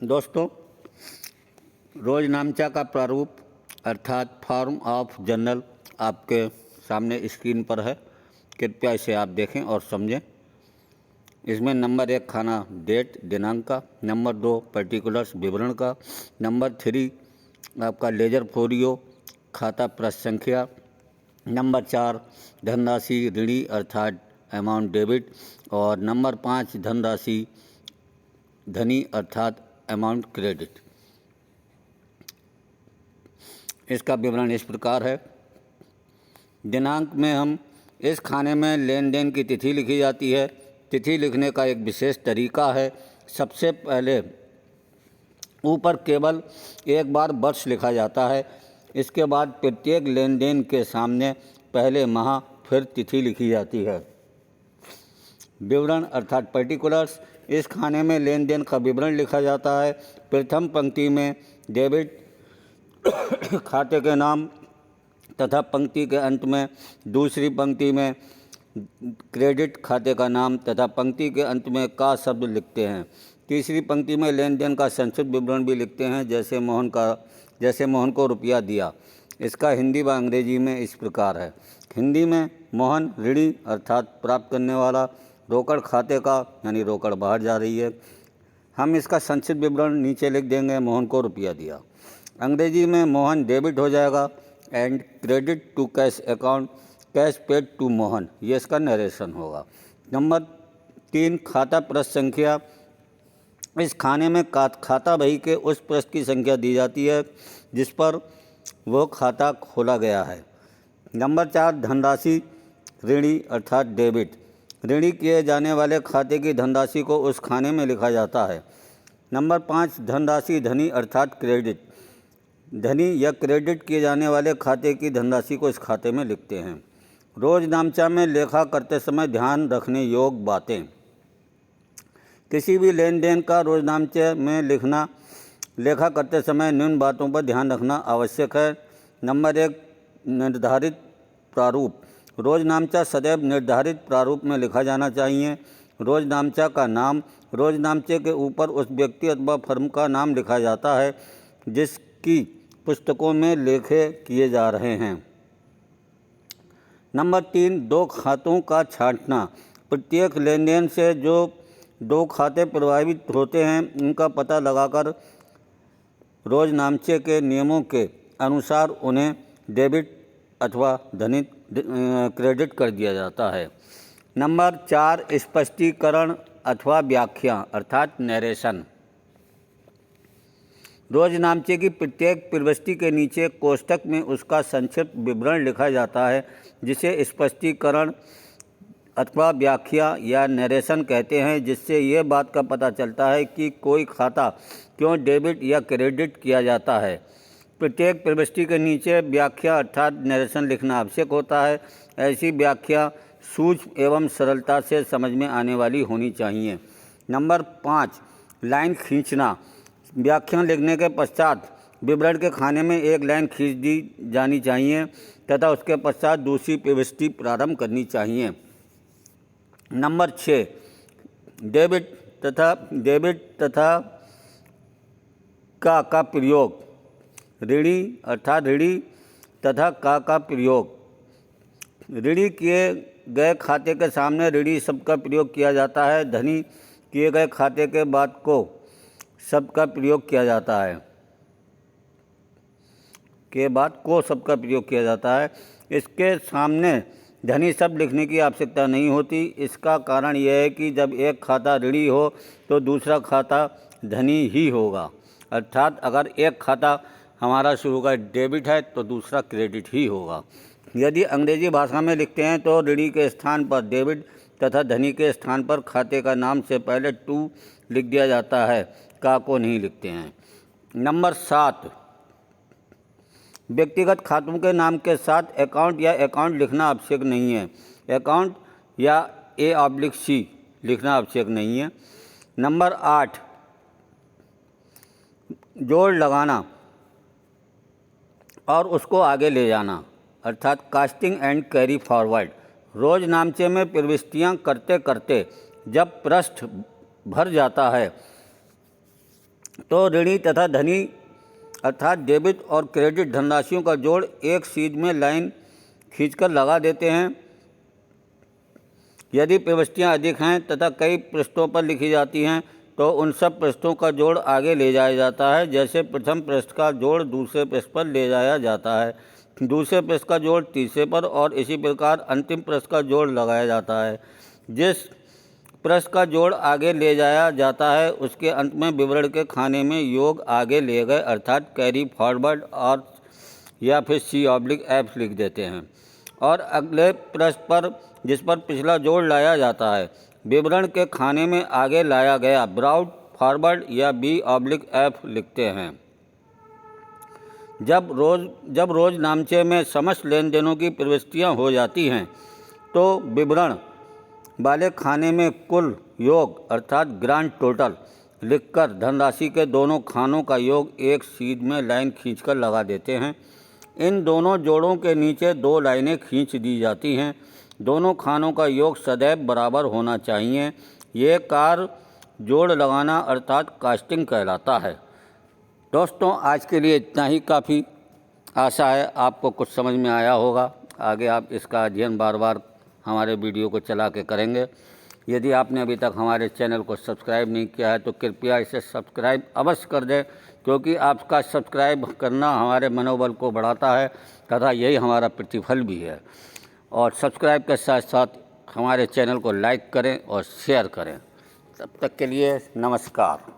दोस्तों, रोजनामचा का प्रारूप अर्थात फॉर्म ऑफ जर्नल आपके सामने स्क्रीन पर है। कृपया इसे आप देखें और समझें। इसमें नंबर 1 खाना डेट दिनांक का, नंबर 2 पर्टिकुलर्स विवरण का, नंबर 3 आपका लेजर फोलियो खाता प्रश्न संख्या, नंबर 4 धनराशि ऋणी अर्थात अमाउंट डेबिट और नंबर 5 धनराशि धनी अर्थात अमाउंट क्रेडिट। इसका विवरण इस प्रकार है। दिनांक में हम इस खाने में लेन देन की तिथि लिखी जाती है। तिथि लिखने का एक विशेष तरीका है। सबसे पहले ऊपर केवल एक बार वर्ष लिखा जाता है। इसके बाद प्रत्येक लेन देन के सामने पहले माह फिर तिथि लिखी जाती है। विवरण अर्थात पर्टिकुलर्स, इस खाने में लेन देन का विवरण लिखा जाता है। प्रथम पंक्ति में डेबिट खाते के नाम तथा पंक्ति के अंत में दूसरी पंक्ति में क्रेडिट खाते का नाम तथा पंक्ति के अंत में का शब्द लिखते हैं। तीसरी पंक्ति में लेन देन का संक्षिप्त विवरण भी लिखते हैं, जैसे मोहन को रुपया दिया। इसका हिंदी व अंग्रेजी में इस प्रकार है। हिंदी में मोहन ऋणी अर्थात प्राप्त करने वाला, रोकड़ खाते का यानी रोकड़ बाहर जा रही है। हम इसका संक्षिप्त विवरण नीचे लिख देंगे, मोहन को रुपया दिया। अंग्रेजी में मोहन डेबिट हो जाएगा and credit to cash account, cash paid to Mohan, ये इसका नरेशन होगा। नंबर 3 खाता प्रश्न संख्या, इस खाने में खाता बही के उस पृष्ठ की संख्या दी जाती है जिस पर वो खाता खोला गया है। नंबर 4 धनराशि ऋणी अर्थात डेबिट, ऋणी किए जाने वाले खाते की धनराशि को उस खाने में लिखा जाता है। नंबर 5 धनराशि धनी अर्थात क्रेडिट, धनी या क्रेडिट किए जाने वाले खाते की धनराशि को इस खाते में लिखते हैं। रोजनामचा में लेखा करते समय ध्यान रखने योग्य बातें। किसी भी लेन देन का रोजनामचे में लेखा करते समय निम्न बातों पर ध्यान रखना आवश्यक है। नंबर 1 निर्धारित प्रारूप, रोजनामचा सदैव निर्धारित प्रारूप में लिखा जाना चाहिए। रोजनामचा का नाम, रोजनामचे के ऊपर उस व्यक्ति अथवा फर्म का नाम लिखा जाता है जिसकी पुस्तकों में लेखे किए जा रहे हैं। नंबर 3 दो खातों का छांटना, प्रत्येक लेन देन से जो 2 खाते प्रभावित होते हैं उनका पता लगाकर रोजनामचे के नियमों के अनुसार उन्हें डेबिट अथवा धनित क्रेडिट कर दिया जाता है। नंबर 4 स्पष्टीकरण अथवा व्याख्या अर्थात नरेशन, रोजनामचे की प्रत्येक प्रविष्टि के नीचे कोष्ठक में उसका संक्षिप्त विवरण लिखा जाता है जिसे स्पष्टीकरण अथवा व्याख्या या नरेशन कहते हैं, जिससे ये बात का पता चलता है कि कोई खाता क्यों डेबिट या क्रेडिट किया जाता है। प्रत्येक प्रविष्टि के नीचे व्याख्या अर्थात नरेशन लिखना आवश्यक होता है। ऐसी व्याख्या सूक्ष्म एवं सरलता से समझ में आने वाली होनी चाहिए। नंबर 5 लाइन खींचना, व्याख्या लिखने के पश्चात विवरण के खाने में एक लाइन खींच दी जानी चाहिए तथा उसके पश्चात दूसरी प्रविष्टि प्रारंभ करनी चाहिए। नंबर 6 डेबिट तथा का प्रयोग, ऋणी अर्थात ऋणी तथा का प्रयोग, ऋणी किए गए खाते के सामने ऋणी शब्द का प्रयोग किया जाता है। धनी किए गए खाते के बाद को शब्द का प्रयोग किया जाता है, शब्द का प्रयोग किया जाता है। इसके सामने धनी शब्द लिखने की आवश्यकता नहीं होती। इसका कारण यह है कि जब एक खाता ऋणी हो तो दूसरा खाता धनी ही होगा, अर्थात अगर एक खाता हमारा शुरू का डेबिट है तो दूसरा क्रेडिट ही होगा। यदि अंग्रेजी भाषा में लिखते हैं तो ऋणी के स्थान पर डेबिट तथा धनी के स्थान पर खाते का नाम से पहले टू लिख दिया जाता है, का को नहीं लिखते हैं। नंबर 7 व्यक्तिगत खातों के नाम के साथ अकाउंट या अकाउंट लिखना आवश्यक नहीं है। अकाउंट या A/C लिखना आवश्यक नहीं है। नंबर 8 जोड़ लगाना और उसको आगे ले जाना अर्थात कास्टिंग एंड कैरी फॉरवर्ड, रोजनामचे में प्रविष्टियां करते करते जब पृष्ठ भर जाता है तो ऋणी तथा धनी अर्थात डेबिट और क्रेडिट धनराशियों का जोड़ एक सीध में लाइन खींचकर लगा देते हैं। यदि प्रविष्टियाँ अधिक हैं तथा कई पृष्ठों पर लिखी जाती हैं तो उन सब पृष्ठों का जोड़ आगे ले जाया जाता है। जैसे प्रथम पृष्ठ का जोड़ दूसरे पृष्ठ पर ले जाया जाता है, दूसरे पृष्ठ का जोड़ तीसरे पर, और इसी प्रकार अंतिम पृष्ठ का जोड़ लगाया जाता है। जिस पृष्ठ का जोड़ आगे ले जाया जाता है उसके अंत में विवरण के खाने में योग आगे ले गए अर्थात कैरी फॉरवर्ड और या फिर C/F लिख देते हैं। और अगले पृष्ठ पर जिस पर पिछला जोड़ लाया जाता है विवरण के खाने में आगे लाया गया ब्राउट फॉरवर्ड या B/F लिखते हैं। जब रोज नामचे में समस्त लेन देनों की प्रविष्टियाँ हो जाती हैं तो विवरण वाले खाने में कुल योग अर्थात ग्रांड टोटल लिखकर धनराशि के दोनों खानों का योग एक सीध में लाइन खींचकर लगा देते हैं। इन दोनों जोड़ों के नीचे 2 लाइनें खींच दी जाती हैं। दोनों खानों का योग सदैव बराबर होना चाहिए। ये कार्य जोड़ लगाना अर्थात कास्टिंग कहलाता है। दोस्तों, आज के लिए इतना ही काफ़ी। आशा है आपको कुछ समझ में आया होगा। आगे आप इसका अध्ययन बार बार हमारे वीडियो को चला के करेंगे। यदि आपने अभी तक हमारे चैनल को सब्सक्राइब नहीं किया है तो कृपया इसे सब्सक्राइब अवश्य कर दें, क्योंकि आपका सब्सक्राइब करना हमारे मनोबल को बढ़ाता है तथा यही हमारा प्रतिफल भी है। और सब्सक्राइब के साथ साथ हमारे चैनल को लाइक करें और शेयर करें। तब तक के लिए नमस्कार।